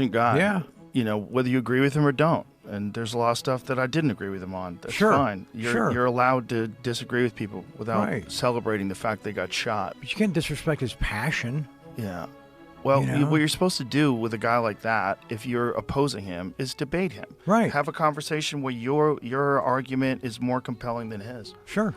guy. Yeah. You know, whether you agree with him or don't. And there's a lot of stuff that I didn't agree with him on. That's Sure. fine. Sure. You're allowed to disagree with people without Right. celebrating the fact they got shot. But you can't disrespect his passion. Yeah. Well, You know? what you're supposed to do with a guy like that, if you're opposing him, is debate him. Right. Have a conversation where your argument is more compelling than his. Sure.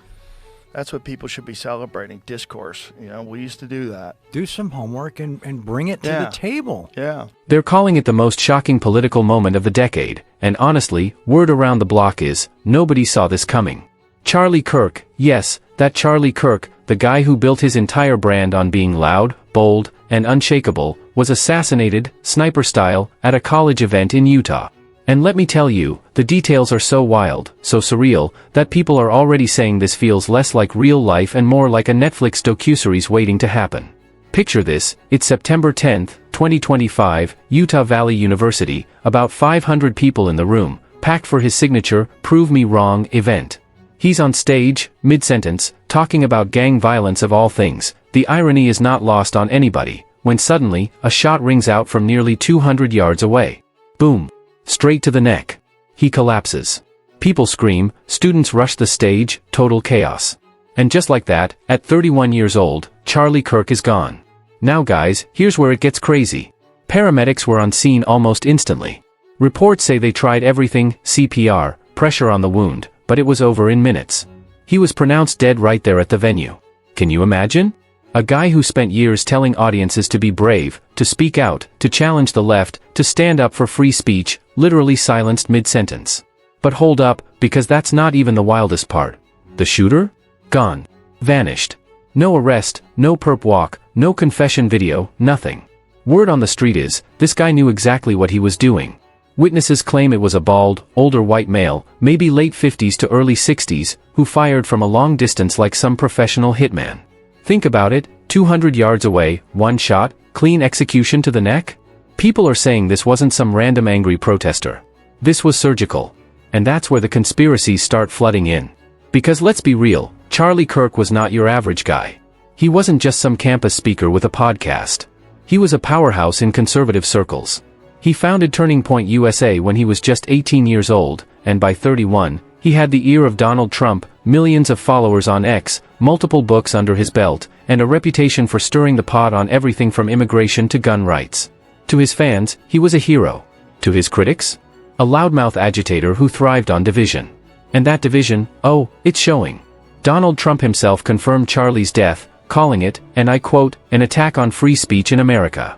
That's what people should be celebrating, discourse. You know, we used to do that. Do some homework and bring it to Yeah. the table. Yeah. They're calling it the most shocking political moment of the decade, and honestly, word around the block is, nobody saw this coming. Charlie Kirk, yes, that Charlie Kirk, the guy who built his entire brand on being loud, bold, and unshakable, was assassinated, sniper style, at a college event in Utah. And let me tell you, the details are so wild, so surreal, that people are already saying this feels less like real life and more like a Netflix docuseries waiting to happen. Picture this, it's September 10th, 2025, Utah Valley University, about 500 people in the room, packed for his signature, Prove Me Wrong event. He's on stage, mid-sentence, talking about gang violence of all things. The irony is not lost on anybody, when suddenly, a shot rings out from nearly 200 yards away. Boom. Straight to the neck. He collapses. People scream, students rush the stage, total chaos. And just like that, at 31 years old, Charlie Kirk is gone. Now guys, here's where it gets crazy. Paramedics were on scene almost instantly. Reports say they tried everything, CPR, pressure on the wound, but it was over in minutes. He was pronounced dead right there at the venue. Can you imagine? A guy who spent years telling audiences to be brave, to speak out, to challenge the left, to stand up for free speech, literally silenced mid-sentence. But hold up, because that's not even the wildest part. The shooter? Gone. Vanished. No arrest, no perp walk, no confession video, nothing. Word on the street is, this guy knew exactly what he was doing. Witnesses claim it was a bald, older white male, maybe late 50s to early 60s, who fired from a long distance like some professional hitman. Think about it, 200 yards away, one shot, clean execution to the neck? People are saying this wasn't some random angry protester. This was surgical. And that's where the conspiracies start flooding in. Because let's be real, Charlie Kirk was not your average guy. He wasn't just some campus speaker with a podcast. He was a powerhouse in conservative circles. He founded Turning Point USA when he was just 18 years old, and by 31, he had the ear of Donald Trump, millions of followers on X, multiple books under his belt, and a reputation for stirring the pot on everything from immigration to gun rights. To his fans, he was a hero. To his critics? A loudmouth agitator who thrived on division. And that division, oh, it's showing. Donald Trump himself confirmed Charlie's death, calling it, and I quote, an attack on free speech in America.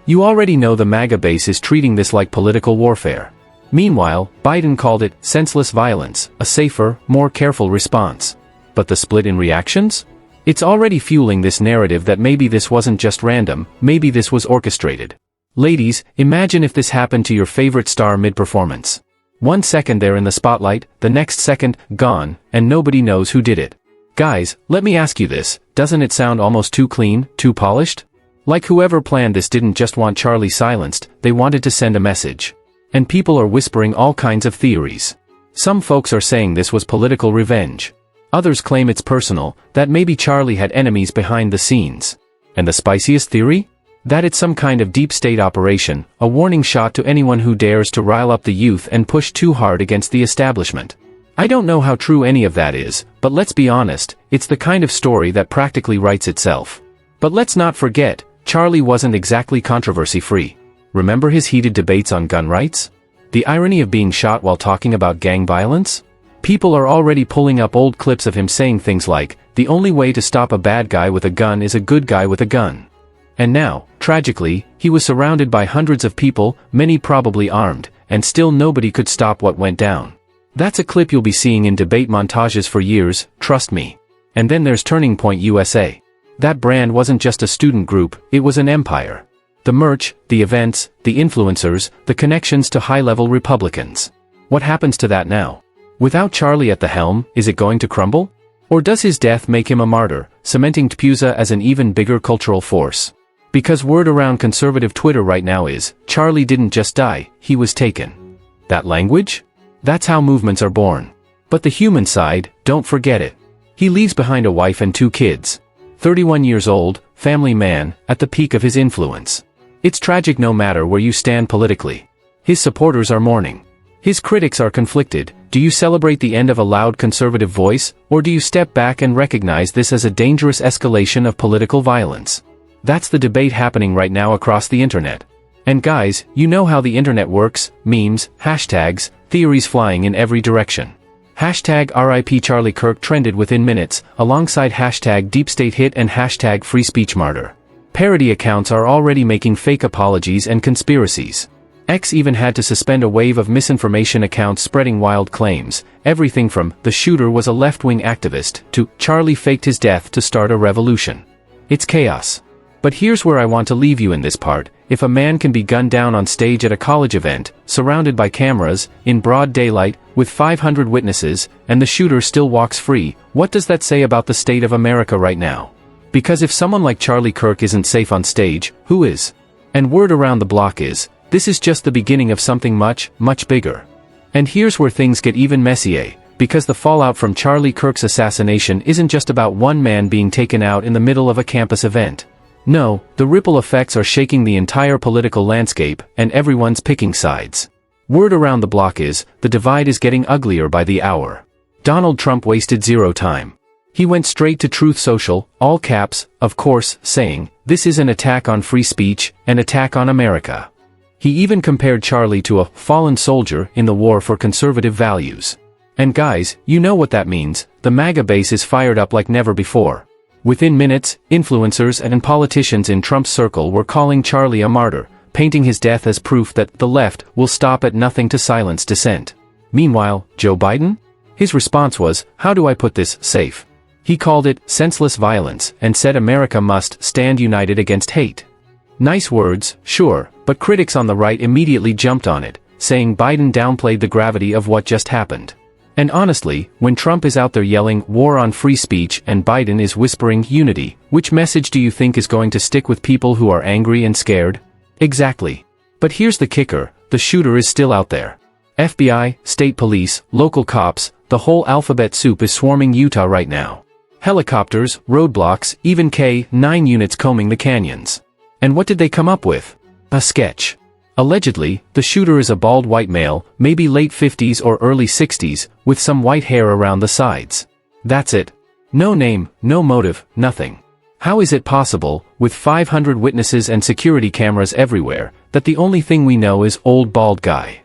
You already know the MAGA base is treating this like political warfare. Meanwhile, Biden called it senseless violence, a safer, more careful response. But the split in reactions? It's already fueling this narrative that maybe this wasn't just random, maybe this was orchestrated. Ladies, imagine if this happened to your favorite star mid-performance. 1 second they're in the spotlight, the next second, gone, and nobody knows who did it. Guys, let me ask you this, doesn't it sound almost too clean, too polished? Like whoever planned this didn't just want Charlie silenced, they wanted to send a message. And people are whispering all kinds of theories. Some folks are saying this was political revenge. Others claim it's personal, that maybe Charlie had enemies behind the scenes. And the spiciest theory? That it's some kind of deep state operation, a warning shot to anyone who dares to rile up the youth and push too hard against the establishment. I don't know how true any of that is, but let's be honest, it's the kind of story that practically writes itself. But let's not forget, Charlie wasn't exactly controversy-free. Remember his heated debates on gun rights? The irony of being shot while talking about gang violence? People are already pulling up old clips of him saying things like, the only way to stop a bad guy with a gun is a good guy with a gun. And now, tragically, he was surrounded by hundreds of people, many probably armed, and still nobody could stop what went down. That's a clip you'll be seeing in debate montages for years, trust me. And then there's Turning Point USA. That brand wasn't just a student group, it was an empire. The merch, the events, the influencers, the connections to high-level Republicans. What happens to that now? Without Charlie at the helm, is it going to crumble? Or does his death make him a martyr, cementing TPUSA as an even bigger cultural force? Because word around conservative Twitter right now is, Charlie didn't just die, he was taken. That language? That's how movements are born. But the human side, don't forget it. He leaves behind a wife and 2 kids. 31 years old, family man, at the peak of his influence. It's tragic no matter where you stand politically. His supporters are mourning. His critics are conflicted. Do you celebrate the end of a loud conservative voice, or do you step back and recognize this as a dangerous escalation of political violence? That's the debate happening right now across the internet. And guys, you know how the internet works: memes, hashtags, theories flying in every direction. Hashtag RIP Charlie Kirk trended within minutes, alongside hashtag Deep State Hit and hashtag Free Speech Martyr. Parody accounts are already making fake apologies and conspiracies. X even had to suspend a wave of misinformation accounts spreading wild claims, everything from "the shooter was a left-wing activist" to "Charlie faked his death to start a revolution." It's chaos. But here's where I want to leave you in this part: if a man can be gunned down on stage at a college event, surrounded by cameras, in broad daylight, with 500 witnesses, and the shooter still walks free, what does that say about the state of America right now? Because if someone like Charlie Kirk isn't safe on stage, who is? And word around the block is, this is just the beginning of something much, much bigger. And here's where things get even messier, because the fallout from Charlie Kirk's assassination isn't just about one man being taken out in the middle of a campus event. No, the ripple effects are shaking the entire political landscape, and everyone's picking sides. Word around the block is, the divide is getting uglier by the hour. Donald Trump wasted zero time. He went straight to Truth Social, all caps, of course, saying, "This is an attack on free speech, an attack on America." He even compared Charlie to a fallen soldier in the war for conservative values. And guys, you know what that means: the MAGA base is fired up like never before. Within minutes, influencers and politicians in Trump's circle were calling Charlie a martyr, painting his death as proof that the left will stop at nothing to silence dissent. Meanwhile, Joe Biden? His response was, "How do I put this safe?" He called it senseless violence and said America must stand united against hate. Nice words, sure, but critics on the right immediately jumped on it, saying Biden downplayed the gravity of what just happened. And honestly, when Trump is out there yelling war on free speech and Biden is whispering unity, which message do you think is going to stick with people who are angry and scared? Exactly. But here's the kicker: the shooter is still out there. FBI, state police, local cops, the whole alphabet soup is swarming Utah right now. Helicopters, roadblocks, even K-9 units combing the canyons. And what did they come up with? A sketch. Allegedly, the shooter is a bald white male, maybe late 50s or early 60s, with some white hair around the sides. That's it. No name, no motive, nothing. How is it possible, with 500 witnesses and security cameras everywhere, that the only thing we know is old bald guy?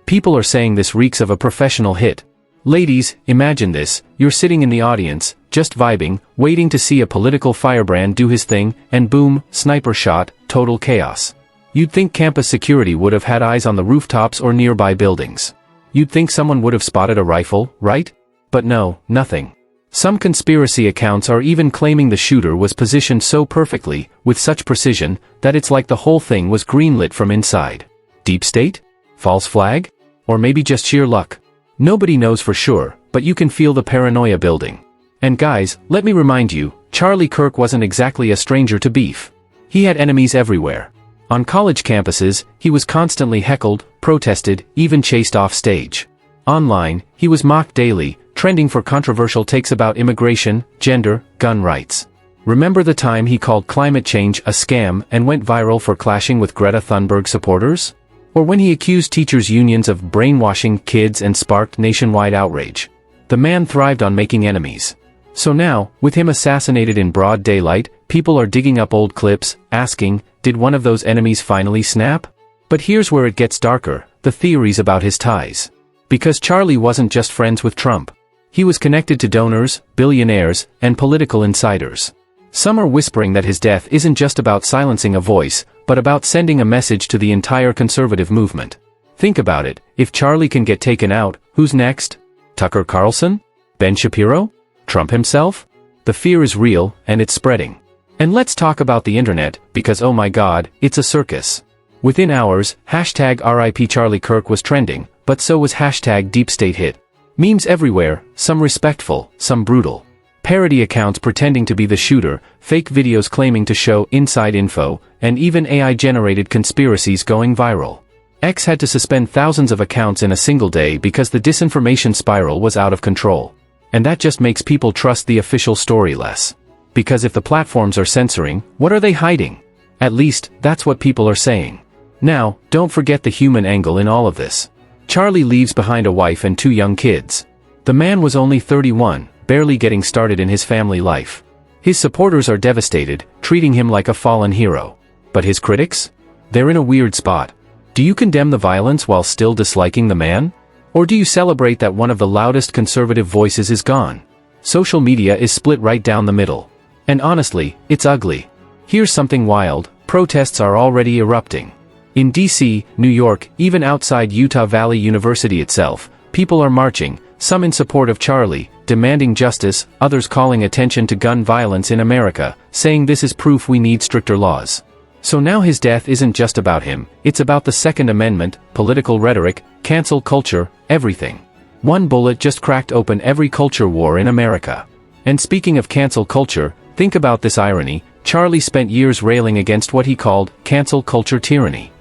People are saying this reeks of a professional hit. Ladies, imagine this: you're sitting in the audience, just vibing, waiting to see a political firebrand do his thing, and boom, sniper shot, total chaos. You'd think campus security would have had eyes on the rooftops or nearby buildings. You'd think someone would have spotted a rifle, right? But no, nothing. Some conspiracy accounts are even claiming the shooter was positioned so perfectly, with such precision, that it's like the whole thing was greenlit from inside. Deep state? False flag? Or maybe just sheer luck? Nobody knows for sure, but you can feel the paranoia building. And guys, let me remind you, Charlie Kirk wasn't exactly a stranger to beef. He had enemies everywhere. On college campuses, he was constantly heckled, protested, even chased off stage. Online, he was mocked daily, trending for controversial takes about immigration, gender, gun rights. Remember the time he called climate change a scam and went viral for clashing with Greta Thunberg supporters? Or when he accused teachers' unions of brainwashing kids and sparked nationwide outrage? The man thrived on making enemies. So now, with him assassinated in broad daylight, people are digging up old clips, asking, did one of those enemies finally snap? But here's where it gets darker: the theories about his ties. Because Charlie wasn't just friends with Trump. He was connected to donors, billionaires, and political insiders. Some are whispering that his death isn't just about silencing a voice, but about sending a message to the entire conservative movement. Think about it: if Charlie can get taken out, who's next? Tucker Carlson? Ben Shapiro? Trump himself? The fear is real, and it's spreading. And let's talk about the internet, because oh my god, it's a circus. Within hours, hashtag RIP Charlie Kirk was trending, but so was hashtag Deep State Hit. Memes everywhere, some respectful, some brutal. Parody accounts pretending to be the shooter, fake videos claiming to show inside info, and even AI-generated conspiracies going viral. X had to suspend thousands of accounts in a single day because the disinformation spiral was out of control. And that just makes people trust the official story less. Because if the platforms are censoring, what are they hiding? At least, that's what people are saying. Now, don't forget the human angle in all of this. Charlie leaves behind a wife and 2 young kids. The man was only 31, barely getting started in his family life. His supporters are devastated, treating him like a fallen hero. But his critics? They're in a weird spot. Do you condemn the violence while still disliking the man? Or do you celebrate that one of the loudest conservative voices is gone? Social media is split right down the middle. And honestly, it's ugly. Here's something wild: protests are already erupting. In DC, New York, even outside Utah Valley University itself, people are marching, some in support of Charlie, demanding justice, others calling attention to gun violence in America, saying this is proof we need stricter laws. So now his death isn't just about him, it's about the Second Amendment, political rhetoric, cancel culture, everything. One bullet just cracked open every culture war in America. And speaking of cancel culture, think about this irony: Charlie spent years railing against what he called cancel culture tyranny.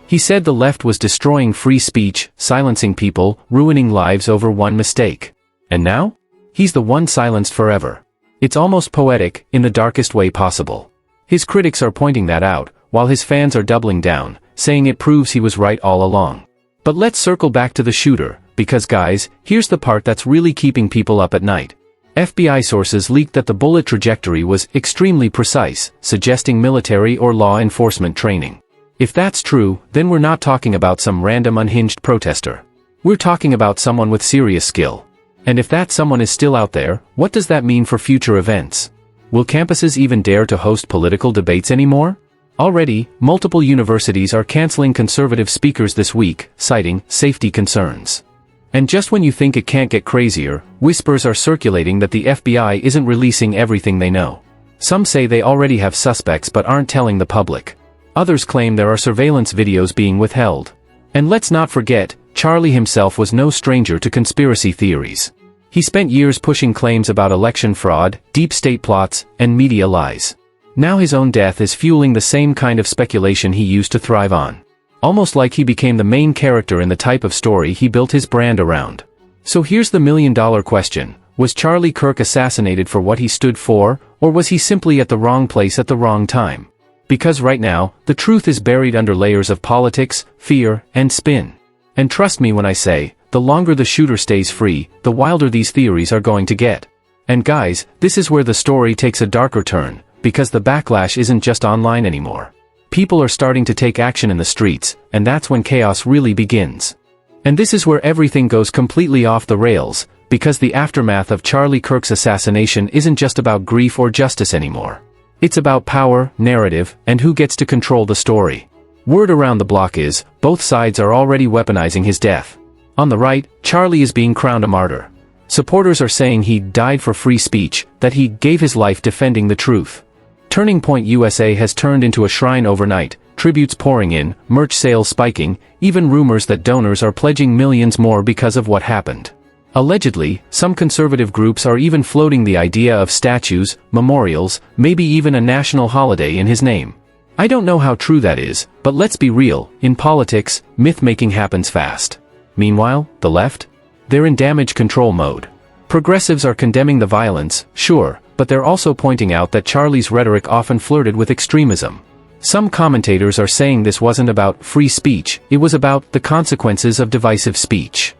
He said the left was destroying free speech, silencing people, ruining lives over one mistake. And now? He's the one silenced forever. It's almost poetic, in the darkest way possible. His critics are pointing that out, while his fans are doubling down, saying it proves he was right all along. But let's circle back to the shooter, because guys, here's the part that's really keeping people up at night. FBI sources leaked that the bullet trajectory was extremely precise, suggesting military or law enforcement training. If that's true, then we're not talking about some random unhinged protester. We're talking about someone with serious skill. And if that someone is still out there, what does that mean for future events? Will campuses even dare to host political debates anymore? Already, multiple universities are canceling conservative speakers this week, citing safety concerns. And just when you think it can't get crazier, whispers are circulating that the FBI isn't releasing everything they know. Some say they already have suspects but aren't telling the public. Others claim there are surveillance videos being withheld. And let's not forget, Charlie himself was no stranger to conspiracy theories. He spent years pushing claims about election fraud, deep state plots, and media lies. Now his own death is fueling the same kind of speculation he used to thrive on. Almost like he became the main character in the type of story he built his brand around. So here's the million-dollar question: was Charlie Kirk assassinated for what he stood for, or was he simply at the wrong place at the wrong time? Because right now, the truth is buried under layers of politics, fear, and spin. And trust me when I say, the longer the shooter stays free, the wilder these theories are going to get. And guys, this is where the story takes a darker turn, because the backlash isn't just online anymore. People are starting to take action in the streets, and that's when chaos really begins. And this is where everything goes completely off the rails, because the aftermath of Charlie Kirk's assassination isn't just about grief or justice anymore. It's about power, narrative, and who gets to control the story. Word around the block is, both sides are already weaponizing his death. On the right, Charlie is being crowned a martyr. Supporters are saying he died for free speech, that he gave his life defending the truth. Turning Point USA has turned into a shrine overnight, tributes pouring in, merch sales spiking, even rumors that donors are pledging millions more because of what happened. Allegedly, some conservative groups are even floating the idea of statues, memorials, maybe even a national holiday in his name. I don't know how true that is, but let's be real, in politics, myth-making happens fast. Meanwhile, the left? They're in damage control mode. Progressives are condemning the violence, sure, but they're also pointing out that Charlie's rhetoric often flirted with extremism. Some commentators are saying this wasn't about free speech, it was about the consequences of divisive speech.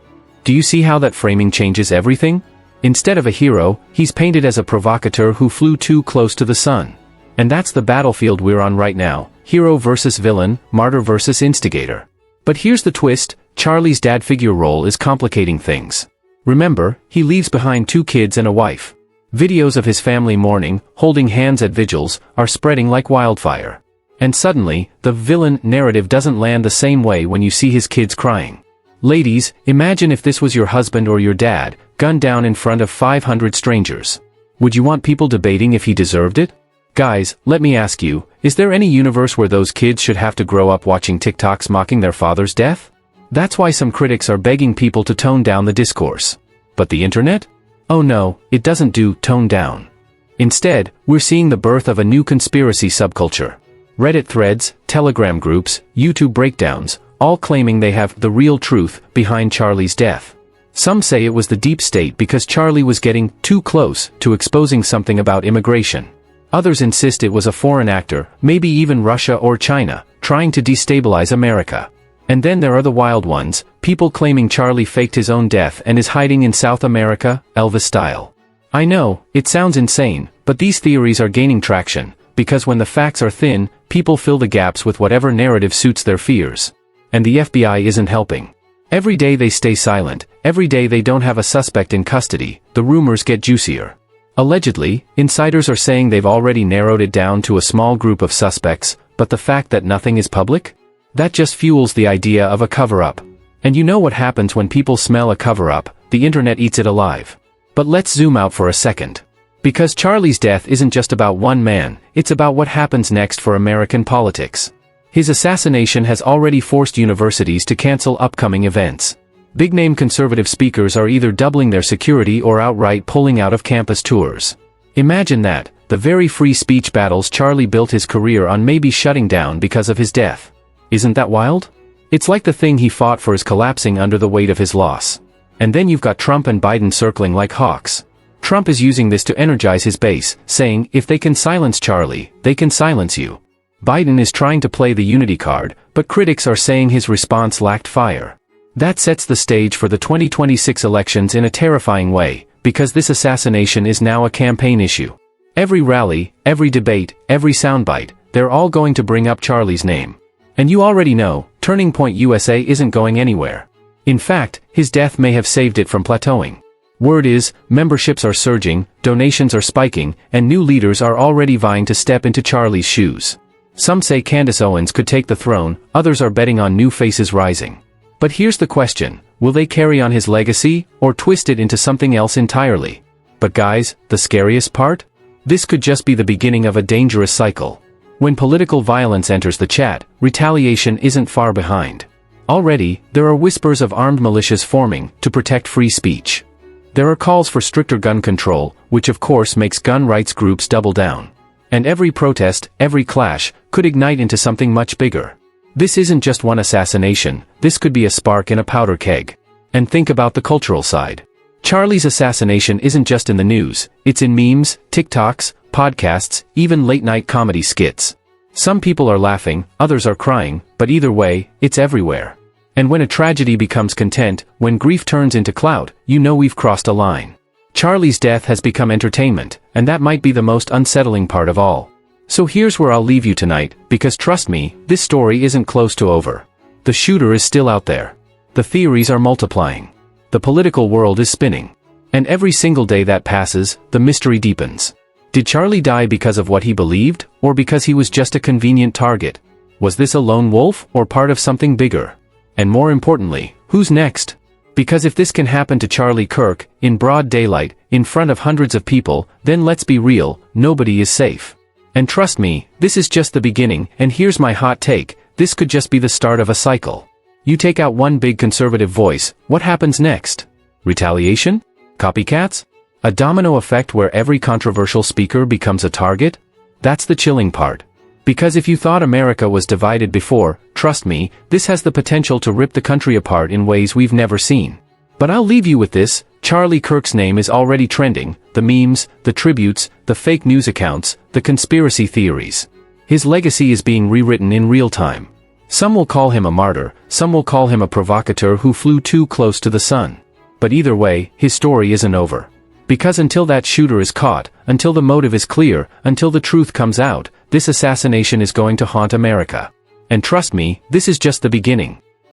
Do you see how that framing changes everything? Instead of a hero, he's painted as a provocateur who flew too close to the sun. And that's the battlefield we're on right now: hero versus villain, martyr versus instigator. But here's the twist: Charlie's dad figure role is complicating things. Remember, he leaves behind 2 kids and a wife. Videos of his family mourning, holding hands at vigils, are spreading like wildfire. And suddenly, the villain narrative doesn't land the same way when you see his kids crying. Ladies, imagine if this was your husband or your dad, gunned down in front of 500 strangers. Would you want people debating if he deserved it? Guys, let me ask you, is there any universe where those kids should have to grow up watching TikToks mocking their father's death? That's why some critics are begging people to tone down the discourse. But the internet? Oh no, it doesn't do tone down. Instead, we're seeing the birth of a new conspiracy subculture. Reddit threads, Telegram groups, YouTube breakdowns, all claiming they have the real truth behind Charlie's death. Some say it was the deep state because Charlie was getting too close to exposing something about immigration. Others insist it was a foreign actor, maybe even Russia or China, trying to destabilize America. And then there are the wild ones, people claiming Charlie faked his own death and is hiding in South America, Elvis style. I know, it sounds insane, but these theories are gaining traction, because when the facts are thin, people fill the gaps with whatever narrative suits their fears. And the FBI isn't helping. Every day they stay silent, every day they don't have a suspect in custody, the rumors get juicier. Allegedly, insiders are saying they've already narrowed it down to a small group of suspects, but the fact that nothing is public? That just fuels the idea of a cover-up. And you know what happens when people smell a cover-up, the internet eats it alive. But let's zoom out for a second. Because Charlie's death isn't just about one man, it's about what happens next for American politics. His assassination has already forced universities to cancel upcoming events. Big-name conservative speakers are either doubling their security or outright pulling out of campus tours. Imagine that, the very free speech battles Charlie built his career on may be shutting down because of his death. Isn't that wild? It's like the thing he fought for is collapsing under the weight of his loss. And then you've got Trump and Biden circling like hawks. Trump is using this to energize his base, saying, if they can silence Charlie, they can silence you. Biden is trying to play the unity card, but critics are saying his response lacked fire. That sets the stage for the 2026 elections in a terrifying way, because this assassination is now a campaign issue. Every rally, every debate, every soundbite, they're all going to bring up Charlie's name. And you already know, Turning Point USA isn't going anywhere. In fact, his death may have saved it from plateauing. Word is, memberships are surging, donations are spiking, and new leaders are already vying to step into Charlie's shoes. Some say Candace Owens could take the throne, others are betting on new faces rising. But here's the question, will they carry on his legacy, or twist it into something else entirely? But guys, the scariest part? This could just be the beginning of a dangerous cycle. When political violence enters the chat, retaliation isn't far behind. Already, there are whispers of armed militias forming to protect free speech. There are calls for stricter gun control, which of course makes gun rights groups double down. And every protest, every clash, could ignite into something much bigger. This isn't just one assassination, this could be a spark in a powder keg. And think about the cultural side. Charlie's assassination isn't just in the news, it's in memes, TikToks, podcasts, even late-night comedy skits. Some people are laughing, others are crying, but either way, it's everywhere. And when a tragedy becomes content, when grief turns into clout, you know we've crossed a line. Charlie's death has become entertainment, and that might be the most unsettling part of all. So here's where I'll leave you tonight, because trust me, this story isn't close to over. The shooter is still out there. The theories are multiplying. The political world is spinning. And every single day that passes, the mystery deepens. Did Charlie die because of what he believed, or because he was just a convenient target? Was this a lone wolf, or part of something bigger? And more importantly, who's next? Because if this can happen to Charlie Kirk, in broad daylight, in front of hundreds of people, then let's be real, nobody is safe. And trust me, this is just the beginning, and here's my hot take, this could just be the start of a cycle. You take out one big conservative voice, what happens next? Retaliation? Copycats? A domino effect where every controversial speaker becomes a target? That's the chilling part. Because if you thought America was divided before, trust me, this has the potential to rip the country apart in ways we've never seen. But I'll leave you with this, Charlie Kirk's name is already trending, the memes, the tributes, the fake news accounts, the conspiracy theories. His legacy is being rewritten in real time. Some will call him a martyr, some will call him a provocateur who flew too close to the sun. But either way, his story isn't over. Because until that shooter is caught, until the motive is clear, until the truth comes out, this assassination is going to haunt America. And trust me, this is just the beginning.